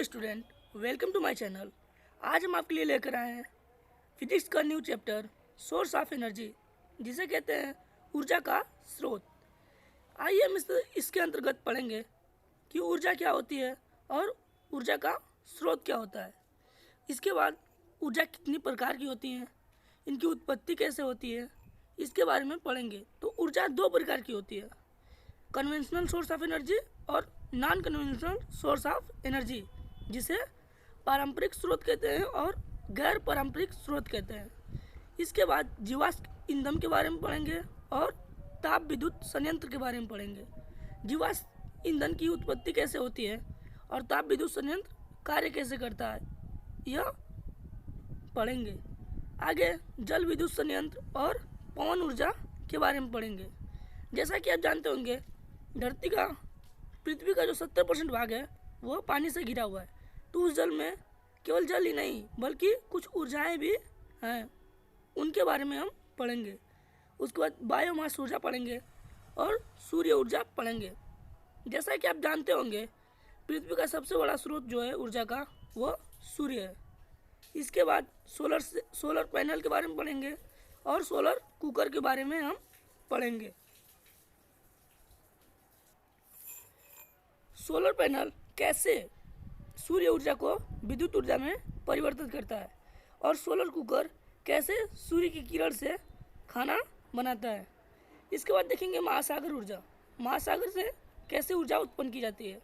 Hello student, welcome to my channel. आज हम आपके लिए लेकर आए हैं फिजिक्स का new chapter source of energy, जिसे कहते हैं ऊर्जा का स्रोत। आइए हम इसके अंतर्गत पढ़ेंगे कि ऊर्जा क्या होती है और ऊर्जा का स्रोत क्या होता है। इसके बाद ऊर्जा कितनी प्रकार की होती हैं, इनकी उत्पत्ति कैसे होती है, इसके बारे में पढ़ेंगे। तो ऊर्जा दो प्रकार की होती है, कन्वेंशनल सोर्स ऑफ एनर्जी और non conventional source of energy, जिसे पारंपरिक स्रोत कहते हैं और गैर पारंपरिक स्रोत कहते हैं। इसके बाद जीवाश्म ईंधन के बारे में पढ़ेंगे और ताप विद्युत संयंत्र के बारे में पढ़ेंगे। जीवाश्म ईंधन की उत्पत्ति कैसे होती है और ताप विद्युत संयंत्र कार्य कैसे करता है, यह पढ़ेंगे। आगे जल विद्युत संयंत्र और पवन ऊर्जा के बारे में पढ़ेंगे। जैसा कि आप जानते होंगे, पृथ्वी का जो 70% भाग है वह पानी से घिरा हुआ है। तो उस जल में केवल जल ही नहीं बल्कि कुछ ऊर्जाएं भी हैं, उनके बारे में हम पढ़ेंगे। उसके बाद बायोमास ऊर्जा पढ़ेंगे और सूर्य ऊर्जा पढ़ेंगे। जैसा कि आप जानते होंगे, पृथ्वी का सबसे बड़ा स्रोत जो है ऊर्जा का, वह सूर्य है। इसके बाद सोलर पैनल के बारे में पढ़ेंगे और सोलर कुकर के बारे में हम पढ़ेंगे। सोलर पैनल कैसे सूर्य ऊर्जा को विद्युत ऊर्जा में परिवर्तित करता है और सोलर कुकर कैसे सूर्य की किरण से खाना बनाता है। इसके बाद देखेंगे महासागर ऊर्जा, महासागर से कैसे ऊर्जा उत्पन्न की जाती है।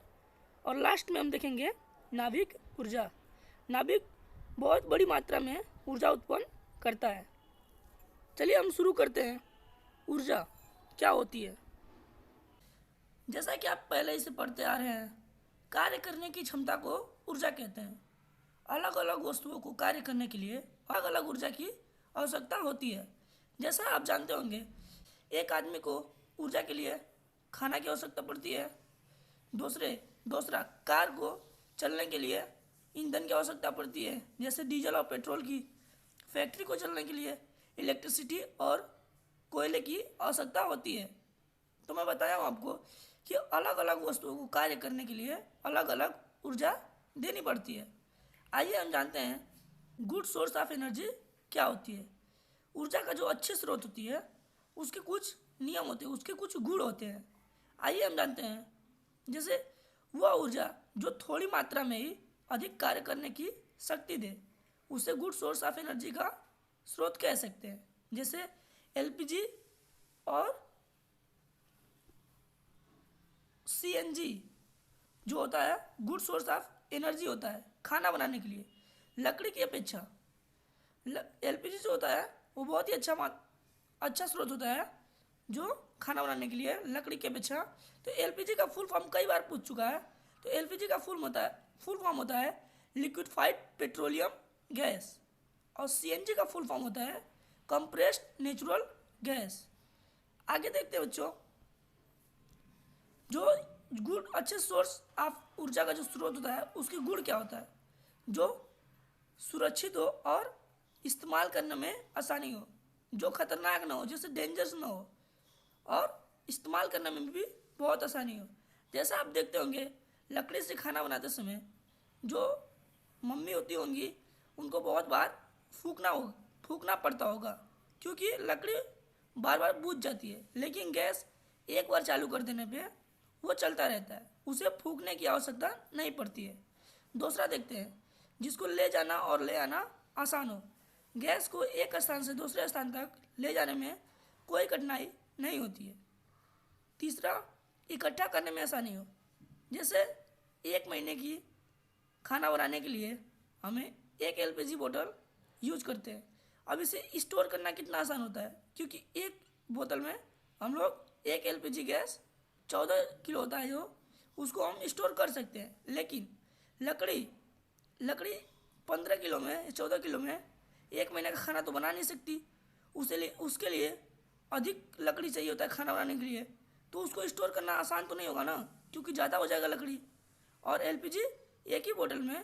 और लास्ट में हम देखेंगे नाभिक ऊर्जा। नाभिक बहुत बड़ी मात्रा में ऊर्जा उत्पन्न करता है। चलिए हम शुरू करते हैं। ऊर्जा क्या होती है? जैसा कि आप पहले ही से पढ़ते आ रहे हैं, कार्य करने की क्षमता को ऊर्जा कहते हैं। अलग अलग वस्तुओं को कार्य करने के लिए अलग अलग ऊर्जा की आवश्यकता होती है। जैसा आप जानते होंगे, एक आदमी को ऊर्जा के लिए खाना की आवश्यकता पड़ती है। दूसरा कार को चलने के लिए ईंधन की आवश्यकता पड़ती है, जैसे डीजल और पेट्रोल की। फैक्ट्री को चलने के लिए इलेक्ट्रिसिटी और कोयले की आवश्यकता होती है। तो मैं बताया हूँ आपको कि अलग अलग वस्तुओं को कार्य करने के लिए अलग अलग ऊर्जा देनी पड़ती है। आइए हम जानते हैं गुड सोर्स ऑफ एनर्जी क्या होती है। ऊर्जा का जो अच्छे स्रोत होती है, उसके कुछ नियम होते हैं, उसके कुछ गुण होते हैं। आइए हम जानते हैं। जैसे वह ऊर्जा जो थोड़ी मात्रा में ही अधिक कार्य करने की शक्ति दे, उसे गुड सोर्स ऑफ एनर्जी का स्रोत कह सकते हैं। जैसे एलपीजी और सीएनजी जो होता है गुड सोर्स ऑफ एनर्जी होता है खाना बनाने के लिए। लकड़ी की अपेक्षा एलपीजी जो होता है वो बहुत ही अच्छा स्रोत होता है जो खाना बनाने के लिए लकड़ी की अपेक्षा। तो एलपीजी का फुल फॉर्म कई बार पूछ चुका है। तो एलपीजी का फुल फॉर्म होता है लिक्विफाइड पेट्रोलियम गैस, और सीएनजी का फुल फॉर्म होता है कंप्रेस्ड नेचुरल गैस। आगे देखते हैं बच्चों, जो गुड अच्छे सोर्स ऑफ ऊर्जा का जो स्रोत होता है उसकी गुण क्या होता है? जो सुरक्षित हो और इस्तेमाल करने में आसानी हो, जो खतरनाक ना हो, जैसे डेंजरस ना हो, और इस्तेमाल करने में भी बहुत आसानी हो। जैसा आप देखते होंगे, लकड़ी से खाना बनाते समय जो मम्मी होती होंगी उनको बहुत बार फूकना पड़ता होगा, क्योंकि लकड़ी बार बार बुझ जाती है। लेकिन गैस एक बार चालू कर देने पे वो चलता रहता है, उसे फूकने की आवश्यकता नहीं पड़ती है। दूसरा देखते हैं, जिसको ले जाना और ले आना आसान हो। गैस को एक स्थान से दूसरे स्थान तक ले जाने में कोई कठिनाई नहीं होती है। तीसरा, इकट्ठा करने में आसानी हो। जैसे 1 महीने की खाना बनाने के लिए हमें एक एलपीजी बोतल यूज करते हैं। अब इसे स्टोर करना कितना आसान होता है, क्योंकि एक बोतल में हम लोग एक एलपीजी गैस 14 किलो होता है, जो उसको हम स्टोर कर सकते हैं। लेकिन लकड़ी 15 किलो में 14 किलो में 1 महीने का खाना तो बना नहीं सकती। उसके लिए अधिक लकड़ी चाहिए होता है खाना बनाने के लिए। तो उसको स्टोर करना आसान तो नहीं होगा ना, क्योंकि ज़्यादा हो जाएगा लकड़ी। और एलपीजी एक ही बोतल में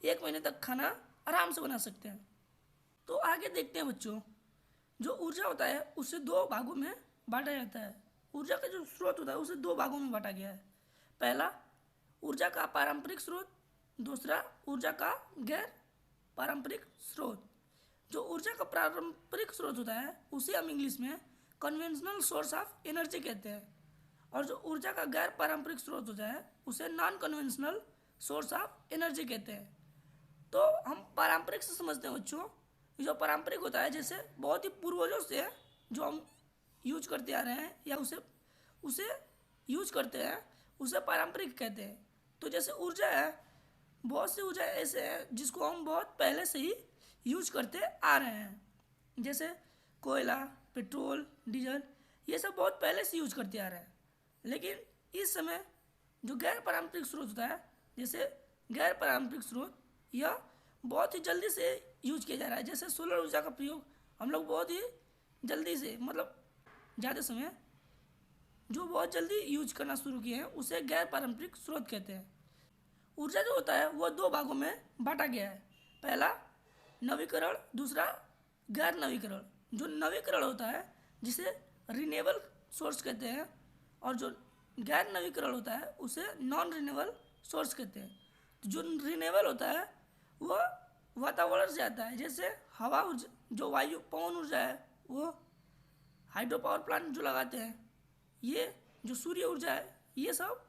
1 महीने तक खाना आराम से बना सकते हैं। तो आगे देखते हैं बच्चों, जो ऊर्जा होता है उसे 2 भागों में बांटा जाता है। ऊर्जा का जो स्रोत होता है उसे 2 भागों में बांटा गया है। पहला, ऊर्जा का पारंपरिक स्रोत, दूसरा ऊर्जा का गैर पारंपरिक स्रोत। जो ऊर्जा का पारंपरिक स्रोत होता है उसे हम इंग्लिश में कन्वेंशनल सोर्स ऑफ एनर्जी कहते हैं, और जो ऊर्जा का गैर पारंपरिक स्रोत होता है उसे non conventional source of energy कहते हैं। तो हम पारंपरिक से समझते हैं बच्चों, जो पारंपरिक होता है जैसे बहुत ही पूर्वजों से जो हम यूज करते आ रहे हैं या उसे उसे यूज करते हैं उसे पारंपरिक कहते हैं। तो जैसे ऊर्जा है, बहुत सी ऊर्जा ऐसे हैं जिसको हम बहुत पहले से ही यूज करते आ रहे हैं, जैसे कोयला, पेट्रोल, डीजल, ये सब बहुत पहले से यूज करते आ रहे हैं। लेकिन इस समय जो गैर पारंपरिक स्रोत होता है, जैसे गैर पारंपरिक स्रोत यह बहुत ही जल्दी से यूज किया जा रहा है। जैसे सोलर ऊर्जा का प्रयोग हम लोग बहुत ही जल्दी से, मतलब ज़्यादा समय जो बहुत जल्दी यूज करना शुरू किए हैं उसे गैर पारंपरिक स्रोत कहते हैं। ऊर्जा जो होता है वह दो भागों में बांटा गया है, पहला नवीकरण, दूसरा गैर नवीकरण। जो नवीकरण होता है जिसे रिन्यूएबल सोर्स कहते हैं, और जो गैर नवीकरण होता है उसे नॉन रिन्यूएबल सोर्स कहते हैं। जो रिन्यूएबल होता है वह वातावरण से आता है, जैसे हवा ऊर्जा, जो वायु पवन ऊर्जा है, वो हाइड्रो पावर प्लांट जो लगाते हैं, ये जो सूर्य ऊर्जा है, ये सब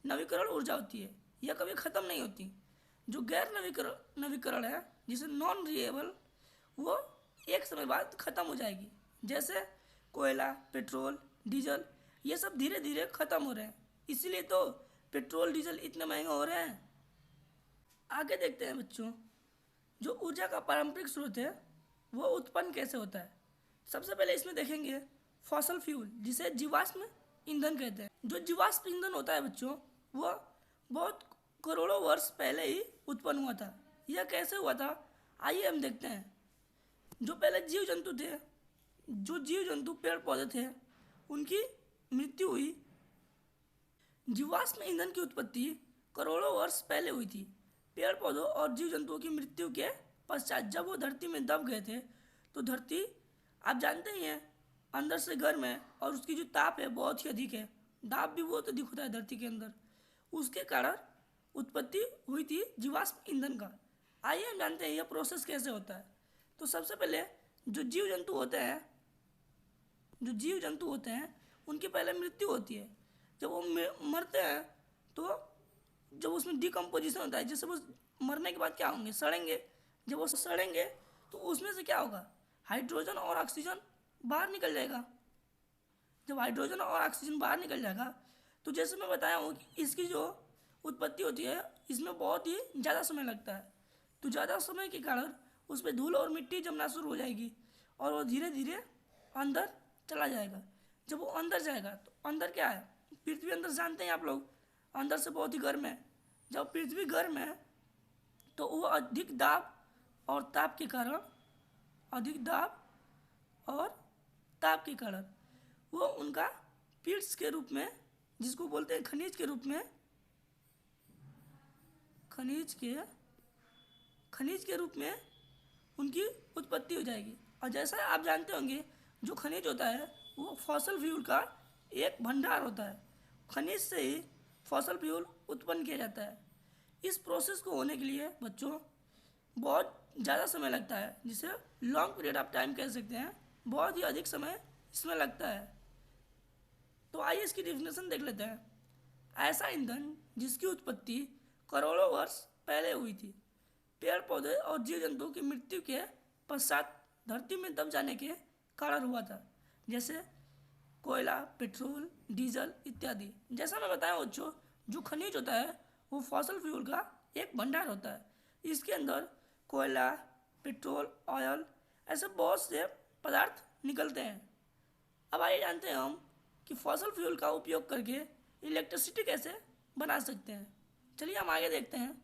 नवीकरण ऊर्जा होती है, यह कभी ख़त्म नहीं होती। जो गैर नवीकरण है जिसे नॉन रिन्यूएबल, वो एक समय बाद ख़त्म हो जाएगी। जैसे कोयला, पेट्रोल, डीजल, ये सब धीरे धीरे ख़त्म हो रहे हैं, इसीलिए तो पेट्रोल डीजल इतने महंगे हो रहे हैं। आगे देखते हैं बच्चों, जो ऊर्जा का पारंपरिक स्रोत है वो उत्पन्न कैसे होता है। सबसे पहले इसमें देखेंगे फॉसल फ्यूल, जिसे जीवाश्म ईंधन कहते हैं। जो जीवाश्म ईंधन होता है बच्चों, वह बहुत करोड़ों वर्ष पहले ही उत्पन्न हुआ था। यह कैसे हुआ था, आइए हम देखते हैं। जो पहले जीव जंतु थे, जो जीव जंतु पेड़ पौधे थे, उनकी मृत्यु हुई। जीवाश्म ईंधन की उत्पत्ति करोड़ों वर्ष पहले हुई थी। पेड़ पौधों और जीव जंतुओं की मृत्यु के पश्चात जब वो धरती में दब गए थे, तो धरती आप जानते ही हैं अंदर से गर्म है, और उसकी जो ताप है बहुत ही अधिक है, दाब भी बहुत अधिक होता है धरती के अंदर। उसके कारण उत्पत्ति हुई थी जीवाश्म ईंधन का। आइए हम जानते हैं यह प्रोसेस कैसे होता है। तो सबसे पहले जो जीव जंतु होते हैं उनकी पहले मृत्यु होती है। जब वो मरते हैं तो जब उसमें डिकम्पोजिशन होता है, जैसे वो मरने के बाद क्या होंगे, सड़ेंगे। जब वो सड़ेंगे तो उसमें से क्या होगा, हाइड्रोजन और ऑक्सीजन बाहर निकल जाएगा। जब हाइड्रोजन और ऑक्सीजन बाहर निकल जाएगा तो जैसे मैं बताया हूँ कि इसकी जो उत्पत्ति होती है इसमें बहुत ही ज़्यादा समय लगता है। तो ज़्यादा समय के कारण उस पर धूल और मिट्टी जमना शुरू हो जाएगी, और वो धीरे धीरे अंदर चला जाएगा। जब वो अंदर जाएगा तो अंदर क्या है, पृथ्वी अंदर जानते हैं आप लोग, अंदर से बहुत ही गर्म है। जब पृथ्वी गर्म है तो वो अधिक दाब और ताप के कारण वो उनका पिट्स के रूप में, जिसको बोलते हैं खनिज के रूप में, खनिज के रूप में उनकी उत्पत्ति हो जाएगी। और जैसा आप जानते होंगे जो खनिज होता है वो फॉसल फ्यूल का एक भंडार होता है। खनिज से ही फॉसल फ्यूल उत्पन्न किया जाता है। इस प्रोसेस को होने के लिए बच्चों बहुत ज़्यादा समय लगता है, जिसे लॉन्ग पीरियड ऑफ टाइम कह सकते हैं। बहुत ही अधिक समय इसमें लगता है। तो आइए इसकी डेफिनेशन देख लेते हैं। ऐसा ईंधन जिसकी उत्पत्ति करोड़ों वर्ष पहले हुई थी, पेड़ पौधे और जीव जंतुओं की मृत्यु के पश्चात धरती में दब जाने के कारण हुआ था, जैसे कोयला, पेट्रोल, डीजल इत्यादि। जैसा मैं बताया बच्चों, जो खनिज होता है वो फॉसल फ्यूल का एक भंडार होता है। इसके अंदर कोयला, पेट्रोल, ऑयल, ऐसे बहुत से पदार्थ निकलते हैं। अब आइए जानते हैं हम कि फॉसल फ्यूल का उपयोग करके इलेक्ट्रिसिटी कैसे बना सकते हैं। चलिए हम आगे देखते हैं।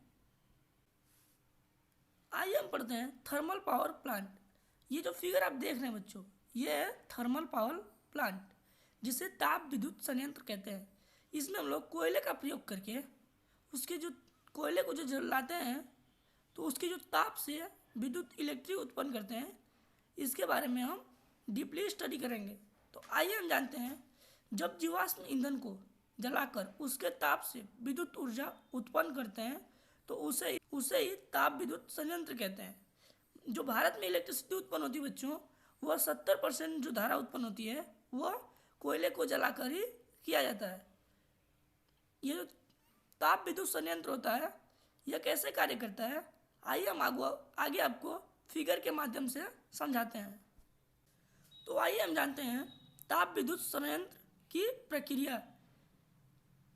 आइए हम पढ़ते हैं थर्मल पावर प्लांट। ये जो फिगर आप देख रहे हैं बच्चों, ये है थर्मल पावर प्लांट, जिसे ताप विद्युत संयंत्र कहते हैं। इसमें हम लोग कोयले का प्रयोग करके उसके जो कोयले को जो जलाते हैं तो उसके जो ताप से विद्युत इलेक्ट्रिक उत्पन्न करते हैं। इसके बारे में हम डीपली स्टडी करेंगे। तो आइए हम जानते हैं, जब जीवाश्म ईंधन को जलाकर उसके ताप से विद्युत ऊर्जा उत्पन्न करते हैं तो उसे उसे ही ताप विद्युत संयंत्र कहते हैं। जो भारत में इलेक्ट्रिसिटी उत्पन्न होती है बच्चों, वह 70% जो धारा उत्पन्न होती है वह कोयले को जलाकर ही किया जाता है। ये जो ताप विद्युत संयंत्र होता है यह कैसे कार्य करता है, आइए हम आगे आपको फिगर के माध्यम से समझाते हैं। तो आइए हम जानते हैं ताप विद्युत संयंत्र की प्रक्रिया,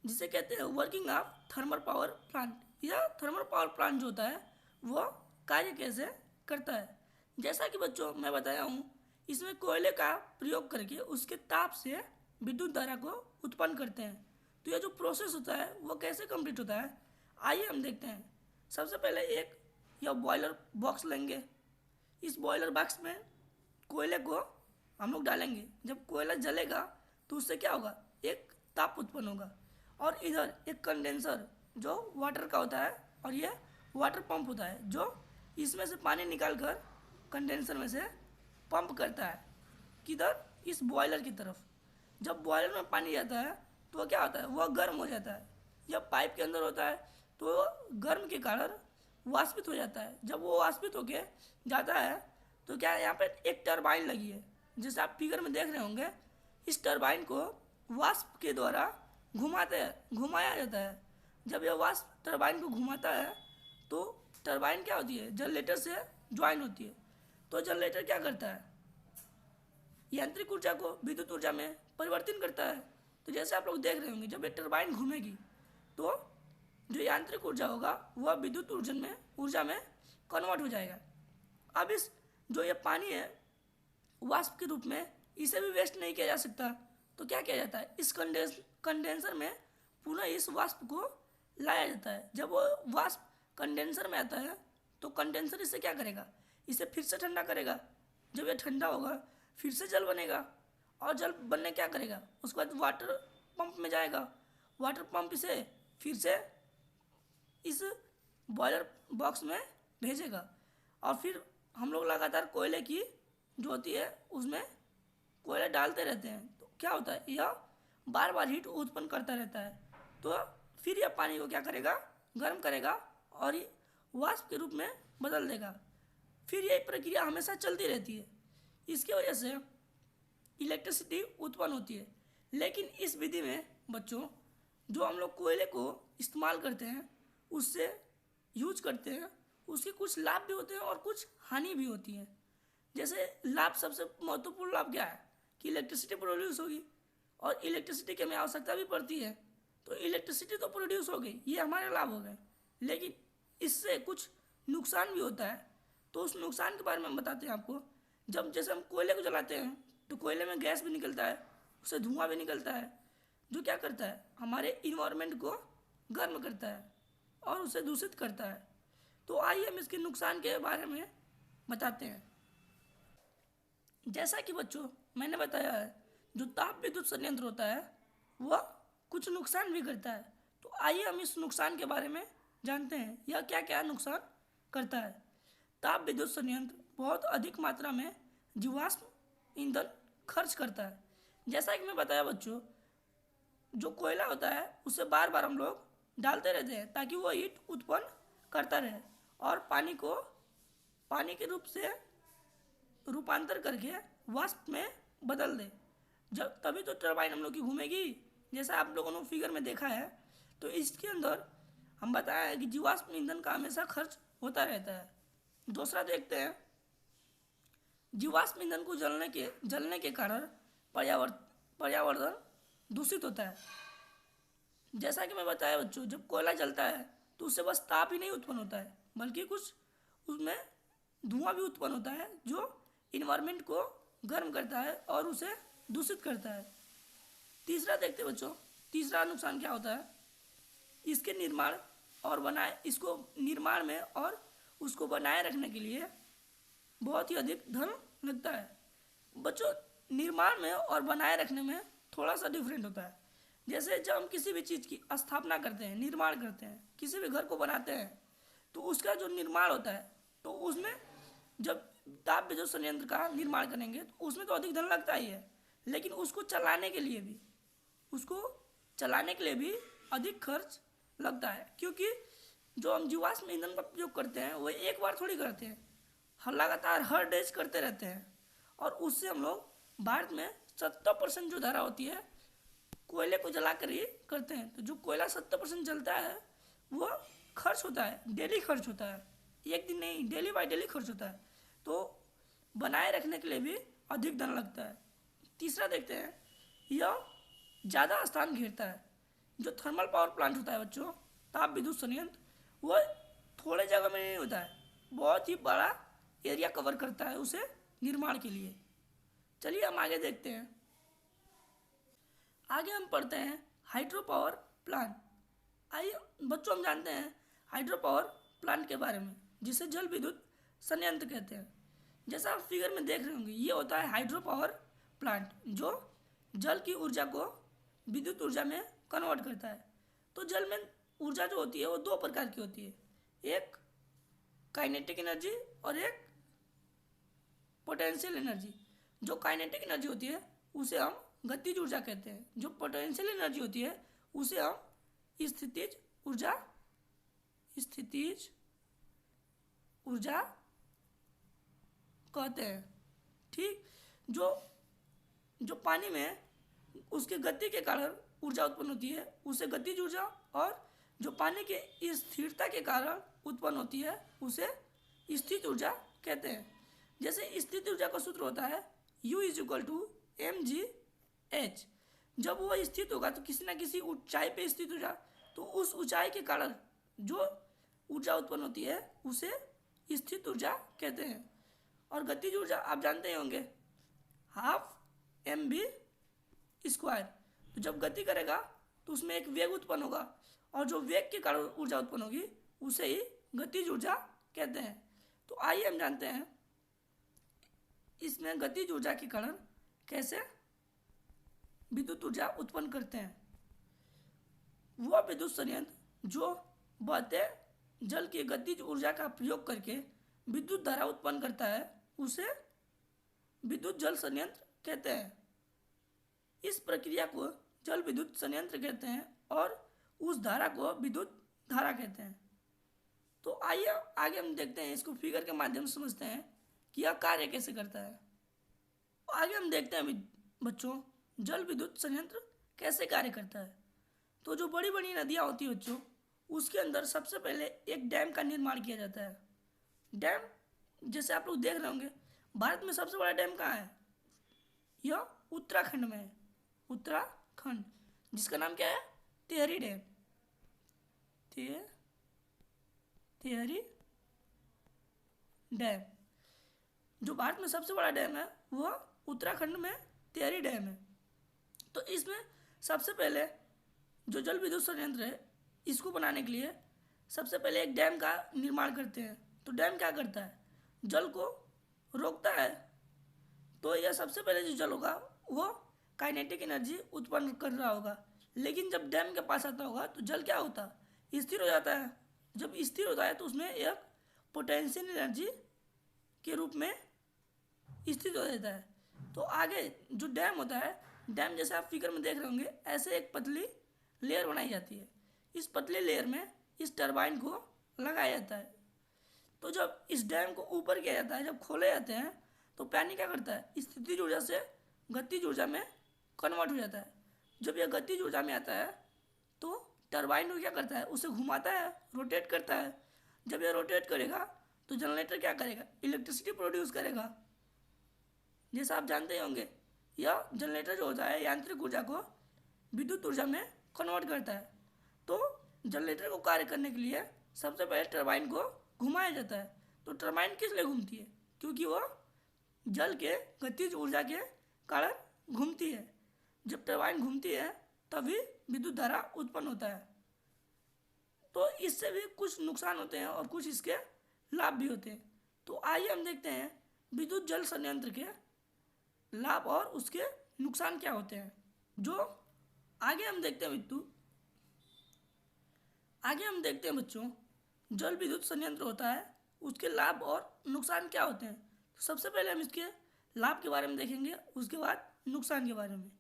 जिसे कहते हैं working of thermal power plant. यह थर्मल पावर प्लांट जो होता है वह कार्य कैसे करता है। जैसा कि बच्चों मैं बताया हूँ, इसमें कोयले का प्रयोग करके उसके ताप से विद्युत धारा को उत्पन्न करते हैं। तो यह जो प्रोसेस होता है वो कैसे कंप्लीट होता है, आइए हम देखते हैं। सबसे पहले एक यह बॉयलर बॉक्स लेंगे। इस बॉयलर बॉक्स में कोयले को हम लोग डालेंगे। जब कोयला जलेगा तो उससे क्या होगा, एक ताप उत्पन्न होगा। और इधर एक कंडेंसर जो वाटर का होता है, और यह वाटर पंप होता है जो इसमें से पानी निकाल कर कंडेंसर में से पंप करता है किधर, इस बॉयलर की तरफ। जब बॉयलर में पानी जाता है तो क्या होता है, वह गर्म हो जाता है। जब पाइप के अंदर होता है तो गर्म के कारण वाष्पित हो जाता है। जब वो वाष्पित होके जाता है तो क्या यहाँ पे एक टरबाइन लगी है, जैसे आप फिगर में देख रहे होंगे। इस टरबाइन को वाष्प के द्वारा घुमाया जाता है। जब यह वाष्प टरबाइन को घुमाता है तो टरबाइन क्या होती है, जनरेटर से ज्वाइन होती है। तो जनरेटर क्या करता है, यांत्रिक ऊर्जा को विद्युत ऊर्जा में परिवर्तन करता है। तो जैसे आप लोग देख रहे होंगे, जब ये टरबाइन घूमेगी तो जो यांत्रिक ऊर्जा होगा वह विद्युत ऊर्जा में कन्वर्ट हो जाएगा। अब इस जो ये पानी है वाष्प के रूप में, इसे भी वेस्ट नहीं किया जा सकता। तो क्या किया जाता है, इस कंडेंसर में पुनः इस वाष्प को लाया जाता है। जब वो वाष्प कंडेंसर में आता है तो कंडेंसर इसे क्या करेगा, इसे फिर से ठंडा करेगा। जब ये ठंडा होगा फिर से जल बनेगा, और जल बनने क्या करेगा, उसके बाद वाटर पंप में जाएगा। वाटर पंप इसे फिर से इस बॉयलर बॉक्स में भेजेगा, और फिर हम लोग लगातार कोयले की जो होती है उसमें कोयला डालते रहते हैं। तो क्या होता है, यह बार बार हीट उत्पन्न करता रहता है। तो फिर यह पानी को क्या करेगा, गर्म करेगा और वाष्प के रूप में बदल देगा। फिर यह प्रक्रिया हमेशा चलती रहती है। इसकी वजह से इलेक्ट्रिसिटी उत्पन्न होती है। लेकिन इस विधि में बच्चों जो हम लोग कोयले को इस्तेमाल करते हैं, उससे यूज करते हैं, उसके कुछ लाभ भी होते हैं और कुछ हानि भी होती है। जैसे लाभ, सबसे महत्वपूर्ण लाभ क्या है कि इलेक्ट्रिसिटी प्रोड्यूस होगी, और इलेक्ट्रिसिटी की हमें आवश्यकता भी पड़ती है। तो इलेक्ट्रिसिटी तो प्रोड्यूस हो गई, ये हमारे लाभ हो गए। लेकिन इससे कुछ नुकसान भी होता है। तो उस नुकसान के बारे में हम बताते हैं आपको। जब जैसे हम कोयले को जलाते हैं तो कोयले में गैस भी निकलता है, उससे धुआं भी निकलता है, जो क्या करता है, हमारे इन्वायरमेंट को गर्म करता है और उसे दूषित करता है। तो आइए हम इसके नुकसान के बारे में बताते हैं। जैसा कि बच्चों मैंने बताया है, जो ताप विद्युत संयंत्र होता है वह कुछ नुकसान भी करता है। तो आइए हम इस नुकसान के बारे में जानते हैं, यह क्या क्या नुकसान करता है। ताप विद्युत संयंत्र बहुत अधिक मात्रा में जीवाश्म ईंधन खर्च करता है। जैसा कि मैं बताया बच्चों, जो कोयला होता है उसे बार बार हम लोग डालते रहते हैं ताकि वो हीट उत्पन्न करता रहे, और पानी के रूप से रूपांतर करके वाष्प में बदल दे। जब तभी तो टरबाइन हम लोग की घूमेगी, जैसा आप लोगों ने फिगर में देखा है। तो इसके अंदर हम बताया है कि जीवाश्म ईंधन का हमेशा खर्च होता रहता है। दूसरा देखते हैं, जीवाश्म ईंधन को जलने के कारण पर्यावरण दूषित होता है। जैसा कि मैं बताया बच्चों, जब कोयला जलता है तो उससे बस ताप ही नहीं उत्पन्न होता है, बल्कि कुछ उसमें धुआं भी उत्पन्न होता है जो इन्वायरमेंट को गर्म करता है और उसे दूषित करता है। तीसरा देखते बच्चों, तीसरा नुकसान क्या होता है, इसके निर्माण में और उसको बनाए रखने के लिए बहुत ही अधिक धन लगता है। बच्चों निर्माण में और बनाए रखने में थोड़ा सा डिफरेंट होता है। जैसे जब हम किसी भी चीज़ की स्थापना करते हैं, निर्माण करते हैं, किसी भी घर को बनाते हैं, तो उसका जो निर्माण होता है, तो उसमें जब ताप विद्युत संयंत्र का निर्माण करेंगे तो उसमें तो अधिक धन लगता ही है, लेकिन उसको चलाने के लिए भी अधिक खर्च लगता है। क्योंकि जो हम जीवाश्म ईंधन का उपयोग करते हैं वो एक बार थोड़ी करते हैं, हर लगातार हर डेज करते रहते हैं। और उससे हम लोग भारत में 70% जो धारा होती है कोयले को जलाकर ही करते हैं। तो जो कोयला 70% जलता है वो खर्च होता है, डेली खर्च होता है, एक दिन नहीं, डेली बाई डेली खर्च होता है। तो बनाए रखने के लिए भी अधिक धन लगता है। तीसरा देखते हैं, यह ज़्यादा स्थान घेरता है। जो थर्मल पावर प्लांट होता है बच्चों, ताप विद्युत संयंत्र, वो थोड़े जगह में नहीं होता है, बहुत ही बड़ा एरिया कवर करता है उसे निर्माण के लिए। चलिए हम आगे देखते हैं। आगे हम पढ़ते हैं हाइड्रो पावर प्लांट। आइए बच्चों, हम जानते हैं हाइड्रो पावर प्लांट के बारे में, जिसे जल विद्युत संयंत्र कहते हैं। जैसा आप फिगर में देख रहे होंगे, ये होता है हाइड्रो पावर प्लांट, जो जल की ऊर्जा को विद्युत ऊर्जा में कन्वर्ट करता है। तो जल में ऊर्जा जो होती है वो दो प्रकार की होती है, एक काइनेटिक एनर्जी और एक पोटेंशियल एनर्जी। जो काइनेटिक एनर्जी होती है उसे हम गतिज ऊर्जा कहते हैं, जो पोटेंशियल एनर्जी होती है उसे हम स्थितिज ऊर्जा कहते हैं। ठीक, जो पानी में उसके गति के कारण ऊर्जा उत्पन्न होती है उसे गतिज ऊर्जा, और जो पानी के स्थिरता के कारण उत्पन्न होती है उसे स्थित ऊर्जा कहते हैं। जैसे स्थित ऊर्जा का सूत्र होता है U = mgh। जब वह स्थित होगा तो किसी न किसी ऊंचाई पे स्थित होगा, तो उस ऊंचाई के कारण जो ऊर्जा उत्पन्न होती है उसे स्थित ऊर्जा कहते हैं। और गतिज ऊर्जा आप जानते ही होंगे, 12mv²। तो जब गति करेगा तो उसमें एक वेग उत्पन्न होगा, और जो वेग के कारण ऊर्जा उत्पन्न होगी उसे ही गतिज ऊर्जा कहते हैं। तो आइए हम जानते हैं इसमें गतिज ऊर्जा के कारण कैसे विद्युत ऊर्जा उत्पन्न करते हैं। वह विद्युत संयंत्र जो बहते जल की गतिज ऊर्जा का प्रयोग करके विद्युत धारा उत्पन्न करता है उसे विद्युत जल संयंत्र कहते हैं। इस प्रक्रिया को जल विद्युत संयंत्र कहते हैं और उस धारा को विद्युत धारा कहते हैं। तो आइए आगे हम देखते हैं, इसको फिगर के माध्यम से समझते हैं कि यह कार्य कैसे करता है। आगे हम देखते हैं बच्चों, जल विद्युत संयंत्र कैसे कार्य करता है। तो जो बड़ी बड़ी नदियाँ होती है बच्चों, उसके अंदर सबसे पहले एक डैम का निर्माण किया जाता है। डैम जैसे आप लोग देख रहे होंगे, भारत में सबसे बड़ा डैम कहाँ है? यह उत्तराखंड में है, उत्तराखंड, जिसका नाम क्या है? टिहरी डैम। टिहरी डैम जो भारत में सबसे बड़ा डैम है वह उत्तराखंड में टिहरी डैम है। तो इसमें सबसे पहले जो जल विद्युत संयंत्र है, इसको बनाने के लिए सबसे पहले एक डैम का निर्माण करते हैं। तो डैम क्या करता है? जल को रोकता है। तो यह सबसे पहले जो जल होगा वो काइनेटिक एनर्जी उत्पन्न कर रहा होगा, लेकिन जब डैम के पास आता होगा तो जल क्या होता? स्थिर हो जाता है। जब स्थिर होता है तो उसमें एक पोटेंशियल एनर्जी के रूप में स्थित हो जाता है। तो आगे जो डैम होता है, डैम जैसे आप फिगर में देख रहे होंगे, ऐसे एक पतली लेयर बनाई जाती है। इस पतली लेयर में इस टरबाइन को लगाया जाता है। तो जब इस डैम को ऊपर किया जाता है, जब खोले जाते हैं, तो पानी क्या करता है? स्थितिज ऊर्जा से गतिज ऊर्जा में कन्वर्ट हो जाता है। जब यह गतिज ऊर्जा में आता है तो टरबाइन को क्या करता है? उसे घुमाता है, रोटेट करता है। जब यह रोटेट करेगा तो जनरेटर क्या करेगा? इलेक्ट्रिसिटी प्रोड्यूस करेगा। जैसा आप जानते ही होंगे, यह जनरेटर जो होता है यांत्रिक ऊर्जा को विद्युत ऊर्जा में कन्वर्ट करता है। तो जनरेटर को कार्य करने के लिए सबसे पहले टरबाइन को घुमाया जाता है। तो टरबाइन किस लिए घूमती है? क्योंकि वह जल के गतिज ऊर्जा के कारण घूमती है। जब टरबाइन घूमती है तभी विद्युत धारा उत्पन्न होता है। तो इससे भी कुछ नुकसान होते हैं और कुछ इसके लाभ भी होते हैं। तो आइए हम देखते हैं विद्युत जल संयंत्र के लाभ और उसके नुकसान क्या होते हैं। जो आगे हम देखते हैं बच्चों, जल विद्युत संयंत्र होता है, उसके लाभ और नुकसान क्या होते हैं। तो सबसे पहले हम इसके लाभ के बारे में देखेंगे, उसके बाद नुकसान के बारे में।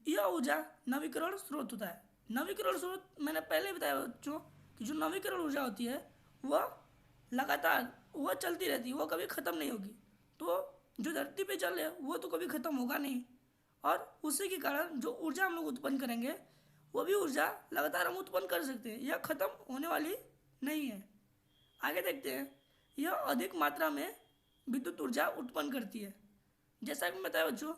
यह ऊर्जा नवीकरण स्रोत होता है। नवीकरण स्रोत मैंने पहले बताया बच्चों कि जो नवीकरण ऊर्जा होती है वह लगातार वह चलती रहती है, वह कभी ख़त्म नहीं होगी। तो जो धरती पे चल है वो तो कभी ख़त्म होगा नहीं, और उसी के कारण जो ऊर्जा हम लोग उत्पन्न करेंगे वो भी ऊर्जा लगातार हम उत्पन्न कर सकते हैं, यह खत्म होने वाली नहीं है। आगे देखते हैं, यह अधिक मात्रा में विद्युत ऊर्जा उत्पन्न करती है। जैसा कि बताया बच्चों,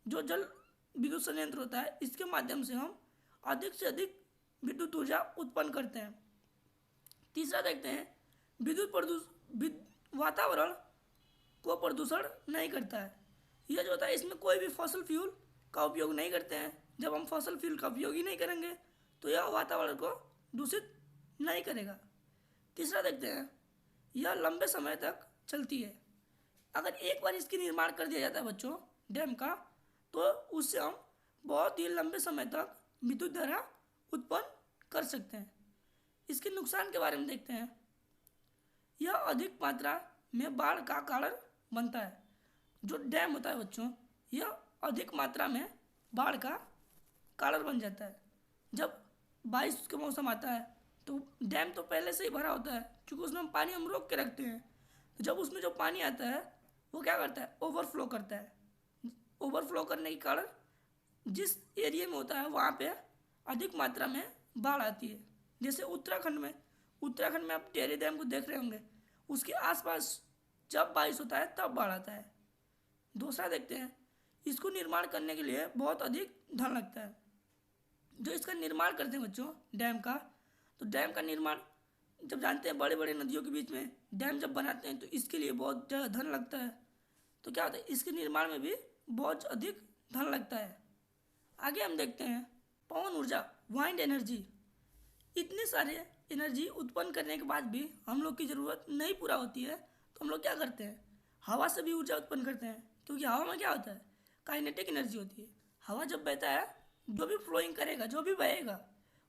जो जल विद्युत संयंत्र होता है इसके माध्यम से हम अधिक से अधिक विद्युत ऊर्जा उत्पन्न करते हैं। तीसरा देखते हैं, विद्युत वातावरण को प्रदूषण नहीं करता है। यह जो होता है इसमें कोई भी फॉसल फ्यूल का उपयोग नहीं करते हैं। जब हम फॉसल फ्यूल का उपयोग ही नहीं करेंगे तो यह वातावरण को दूषित नहीं करेगा। तीसरा देखते हैं, यह लंबे समय तक चलती है। अगर एक बार इसकी निर्माण कर दिया जाता है बच्चों डैम का, तो उससे हम बहुत ही लंबे समय तक विद्युत धारा उत्पन्न कर सकते हैं। इसके नुकसान के बारे में देखते हैं, यह अधिक मात्रा में बाढ़ का कारण बनता है। जो डैम होता है बच्चों, यह अधिक मात्रा में बाढ़ का कारण बन जाता है। जब बारिश का मौसम आता है तो डैम तो पहले से ही भरा होता है, क्योंकि उसमें पानी हम रोक के रखते हैं। तो जब उसमें जो पानी आता है वो क्या करता है, ओवरफ्लो करता है। ओवरफ्लो करने के कारण जिस एरिया में होता है वहाँ पे अधिक मात्रा में बाढ़ आती है। जैसे उत्तराखंड में आप टेहरी डैम को देख रहे होंगे, उसके आसपास जब बारिश होता है तब बाढ़ आता है। दूसरा देखते हैं, इसको निर्माण करने के लिए बहुत अधिक धन लगता है। जो इसका निर्माण करते हैं बच्चों डैम का, तो डैम का निर्माण जब जानते हैं बड़े बड़े नदियों के बीच में डैम जब बनाते हैं तो इसके लिए बहुत ज़्यादा धन लगता है। तो क्या होता है, इसके निर्माण में भी बहुत अधिक धन लगता है। आगे हम देखते हैं, पवन ऊर्जा, वाइंड एनर्जी। इतने सारे एनर्जी उत्पन्न करने के बाद भी हम लोग की ज़रूरत नहीं पूरा होती है, तो हम लोग क्या करते हैं, हवा से भी ऊर्जा उत्पन्न करते हैं। क्योंकि हवा में क्या होता है, काइनेटिक एनर्जी होती है। हवा जब बहता है, जो भी फ्लोइंग करेगा, जो भी बहेगा,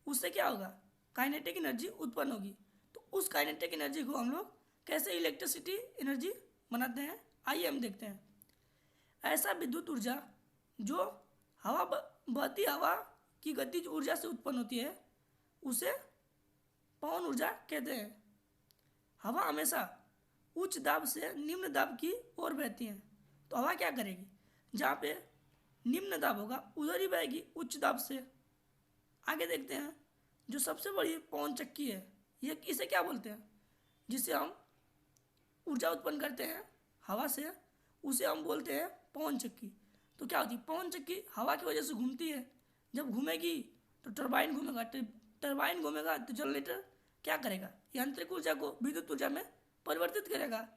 उससे क्या होगा, काइनेटिक एनर्जी उत्पन्न होगी। तो उस काइनेटिक एनर्जी को हम लोग कैसे इलेक्ट्रिसिटी एनर्जी बनाते हैं, आइए हम देखते हैं। ऐसा विद्युत ऊर्जा जो बहती हवा की गतिज ऊर्जा से उत्पन्न होती है उसे पवन ऊर्जा कहते हैं। हवा हमेशा उच्च दाब से निम्न दाब की ओर बहती है, तो हवा क्या करेगी, जहाँ पे निम्न दाब होगा उधर ही बहेगी उच्च दाब से। आगे देखते हैं, जो सबसे बड़ी पवन चक्की है, ये इसे क्या बोलते हैं, जिससे हम ऊर्जा उत्पन्न करते हैं हवा से, उसे हम बोलते हैं पवन चक्की। तो क्या होती है, पवन चक्की हवा की वजह से घूमती है। जब घूमेगी तो टरबाइन घूमेगा, टरबाइन घूमेगा तो जनरेटर क्या करेगा, यांत्रिक ऊर्जा को विद्युत ऊर्जा में परिवर्तित करेगा।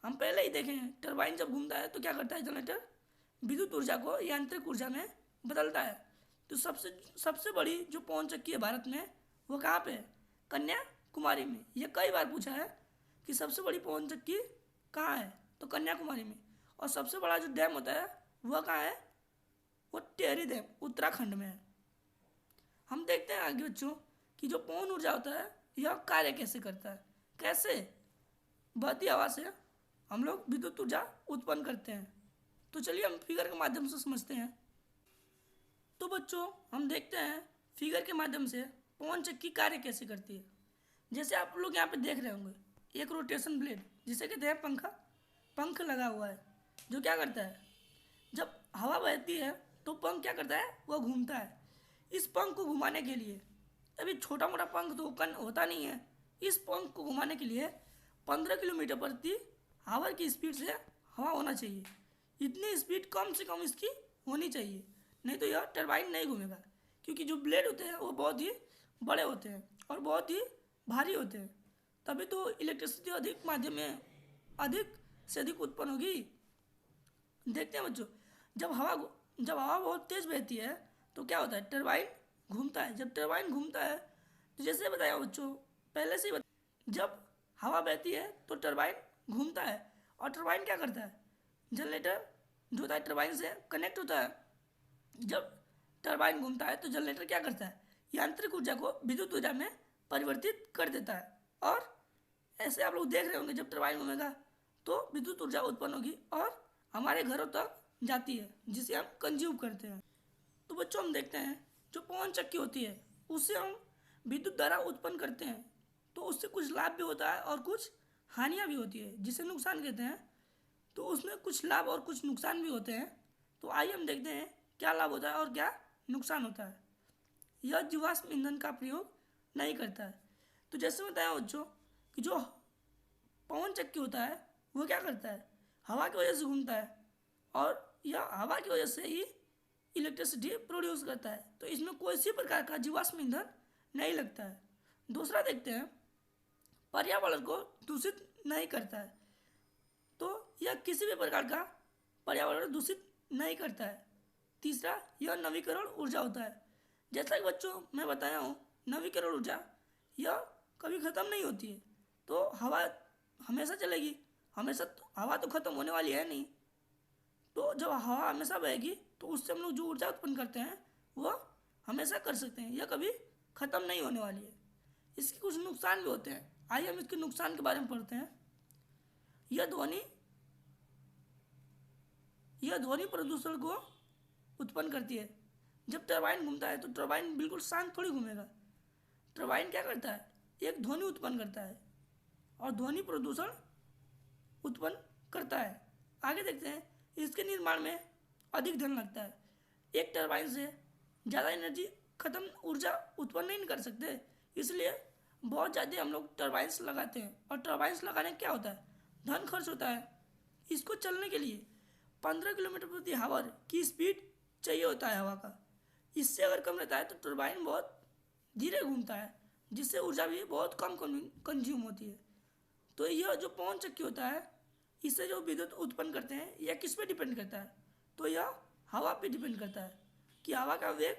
हम पहले ही देखे हैं, टरबाइन जब घूमता है तो क्या करता है, जनरेटर विद्युत ऊर्जा को यांत्रिक ऊर्जा में बदलता है। तो सबसे बड़ी जो पवन चक्की है भारत में, वो कहाँ पे है, कन्याकुमारी में। ये कई बार पूछा है कि सबसे बड़ी पवन चक्की कहाँ है, तो कन्याकुमारी में। और सबसे बड़ा जो डैम होता है वह कहाँ है, वो टेहरी डैम उत्तराखंड में है। हम देखते हैं आगे बच्चों कि जो पवन ऊर्जा होता है यह कार्य कैसे करता है, कैसे बहती हवा से हम लोग विद्युत ऊर्जा उत्पन्न करते हैं। तो चलिए हम फिगर के माध्यम से समझते हैं। तो बच्चों हम देखते हैं फिगर के माध्यम से पवन चक्की कार्य कैसे करती है। जैसे आप लोग यहाँ पे देख रहे होंगे, एक रोटेशन ब्लेड जिसे कहते हैं पंख लगा हुआ है, जो क्या करता है, जब हवा बहती है तो पंख क्या करता है, वह घूमता है। इस पंख को घुमाने के लिए, अभी छोटा मोटा पंख तो होता नहीं है, इस पंख को घुमाने के लिए 15 किलोमीटर प्रति आवर की स्पीड से हवा होना चाहिए। इतनी स्पीड कम से कम इसकी होनी चाहिए, नहीं तो यह टरबाइन नहीं घूमेगा। क्योंकि जो ब्लेड होते हैं वो बहुत ही बड़े होते हैं और बहुत ही भारी होते हैं, तभी तो इलेक्ट्रिसिटी अधिक माध्यम में अधिक से अधिक उत्पन्न होगी। देखते हैं बच्चों, जब हवा बहुत तेज़ बहती है तो क्या होता है, टरबाइन घूमता है। जब टरबाइन घूमता है तो जैसे बताया बच्चों, पहले से ही जब हवा बहती है तो टरबाइन घूमता है, और टरबाइन क्या करता है, जनरेटर जो होता है टरबाइन से कनेक्ट होता है। जब टरबाइन घूमता है तो जनरेटर क्या करता है, यांत्रिक ऊर्जा को विद्युत ऊर्जा में परिवर्तित कर देता है। और ऐसे आप लोग देख रहे होंगे, जब टरबाइन घूमेगा तो विद्युत ऊर्जा उत्पन्न होगी और हमारे घरों तक जाती है, जिसे हम कंज्यूम करते हैं। तो बच्चों हम देखते हैं जो पवन चक्की होती है उससे हम विद्युत धारा उत्पन्न करते हैं, तो उससे कुछ लाभ भी होता है और कुछ हानियाँ भी होती है, जिसे नुकसान कहते हैं। तो उसमें कुछ लाभ और कुछ नुकसान भी होते हैं। तो आइए हम देखते हैं क्या लाभ होता है और क्या नुकसान होता है। यह जीवाश्म ईंधन का प्रयोग नहीं करता है। तो जैसे बताया बच्चों कि जो पवन चक्की होता है वो क्या करता है, हवा की वजह से घूमता है, और यह हवा की वजह से ही इलेक्ट्रिसिटी प्रोड्यूस करता है। तो इसमें कोई सी प्रकार का जीवाश्म ईंधन नहीं लगता है। दूसरा देखते हैं, पर्यावरण को दूषित नहीं करता है। तो यह किसी भी प्रकार का पर्यावरण दूषित नहीं करता है। तीसरा, यह नवीकरण ऊर्जा होता है। जैसा कि बच्चों मैं बताया हूँ, नवीकरण ऊर्जा यह कभी ख़त्म नहीं होती है। तो हवा हमेशा चलेगी, हमेशा हवा तो ख़त्म होने वाली है नहीं। तो जब हवा हमेशा बहेगी तो उससे हम लोग जो ऊर्जा उत्पन्न करते हैं वो हमेशा कर सकते हैं, यह कभी ख़त्म नहीं होने वाली है। इसके कुछ नुकसान भी होते हैं। आइए हम इसके नुकसान के बारे में पढ़ते हैं। यह ध्वनि यह ध्वनि प्रदूषण को उत्पन्न करती है। जब टरबाइन घूमता है तो टरबाइन बिल्कुल शांत थोड़ी घूमेगा। टरबाइन क्या करता है, एक ध्वनि उत्पन्न करता है और ध्वनि प्रदूषण उत्पन्न करता है। आगे देखते हैं, इसके निर्माण में अधिक धन लगता है। एक टरबाइन से ज़्यादा एनर्जी खत्म ऊर्जा उत्पन्न नहीं कर सकते, इसलिए बहुत ज़्यादा हम लोग टरबाइंस लगाते हैं। और टरबाइंस लगाने क्या होता है, धन खर्च होता है। इसको चलने के लिए 15 किलोमीटर प्रति आवर की स्पीड चाहिए होता है हवा का। इससे अगर कम रहता है तो टरबाइन बहुत धीरे घूमता है, जिससे ऊर्जा भी बहुत कम कंज्यूम होती है। तो यह जो पवन चक्की होता है, इससे जो विद्युत उत्पन्न करते हैं यह किस पे डिपेंड करता है, तो यह हवा पे डिपेंड करता है कि हवा का वेग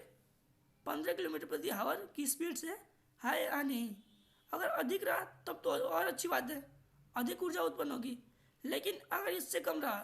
15 किलोमीटर प्रति आवर की स्पीड से है या नहीं। अगर अधिक रहा तब तो और अच्छी बात है, अधिक ऊर्जा उत्पन्न होगी। लेकिन अगर इससे कम रहा